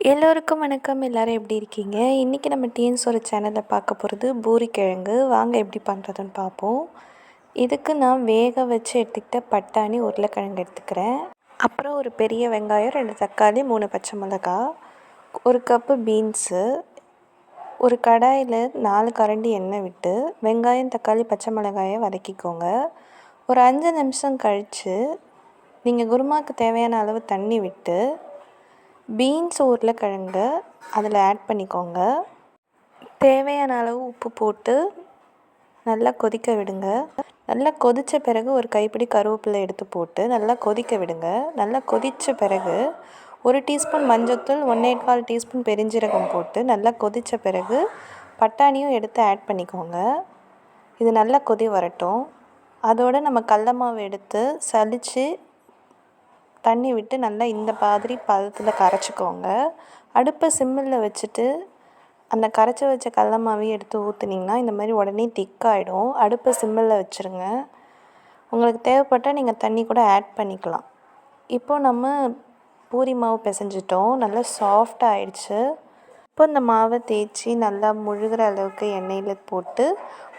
எல்லோருக்கும் வணக்கம். எல்லோரும் எப்படி இருக்கீங்க? இன்றைக்கி நம்ம டிஎன்ஸ் ஒரு சேனலில் பார்க்க போகிறது பூரிக்கிழங்கு. வாங்க எப்படி பண்ணுறதுன்னு பார்ப்போம். இதுக்கு நான் வேக வச்சு எடுத்துக்கிட்ட பட்டாணி, உருளைக்கிழங்கு எடுத்துக்கிறேன். அப்புறம் ஒரு பெரிய வெங்காயம், 2 தக்காளி, 3 பச்சை மிளகா, 1 கப்பு பீன்ஸு, ஒரு கடாயில் 4 கரண்டி எண்ணெய் விட்டு வெங்காயம், தக்காளி, பச்சை மிளகாயை வதக்கிக்கோங்க. ஒரு 5 நிமிஷம் கழித்து நீங்கள் குருமாவுக்கு தேவையான அளவு தண்ணி விட்டு பீன்ஸ், உருளைக்கிழங்க அதில் ஆட் பண்ணிக்கோங்க. தேவையான அளவு உப்பு போட்டு நல்லா கொதிக்க விடுங்க. நல்லா கொதித்த பிறகு ஒரு கைப்பிடி கருவேப்பிலை எடுத்து போட்டு நல்லா கொதிக்க விடுங்க. நல்லா கொதித்த பிறகு 1 டீஸ்பூன் மஞ்சள்தூள், 1 1/4 டீஸ்பூன் பெருஞ்சீரகம் போட்டு நல்லா கொதித்த பிறகு பட்டாணியும் எடுத்து ஆட் பண்ணிக்கோங்க. இது நல்லா கொதி வரட்டும். அதோடு நம்ம கடல மாவு எடுத்து சலித்து தண்ணி விட்டு நல்லா இந்த மாதிரி பதத்தில் கரைச்சிக்கோங்க. அடுப்பை சிம்மில் வச்சுட்டு அந்த கரைச்சி வச்ச கடல மாவையும் எடுத்து ஊற்றுனீங்கன்னா இந்த மாதிரி உடனே திக்காகிடும். அடுப்பை சிம்மில் வச்சுருங்க. உங்களுக்கு தேவைப்பட்டால் நீங்கள் தண்ணி கூட ஆட் பண்ணிக்கலாம். இப்போது நம்ம பூரி மாவு பிசைஞ்சிட்டோம். நல்லா சாஃப்டாக ஆயிடுச்சு. இப்போ இந்த மாவை தேய்ச்சி நல்லா முழுகிற அளவுக்கு எண்ணெயில் போட்டு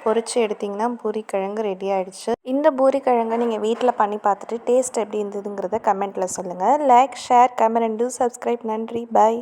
பொரித்து எடுத்திங்கன்னா பூரிக்கிழங்கு ரெடி ஆகிடுச்சு. இந்த பூரிக்கிழங்கை நீங்கள் வீட்டில் பண்ணி பார்த்துட்டு டேஸ்ட் எப்படி இருந்ததுங்கிறத கமெண்ட்டில் சொல்லுங்கள். Like, share, comment and two subscribe. நன்றி. பாய்.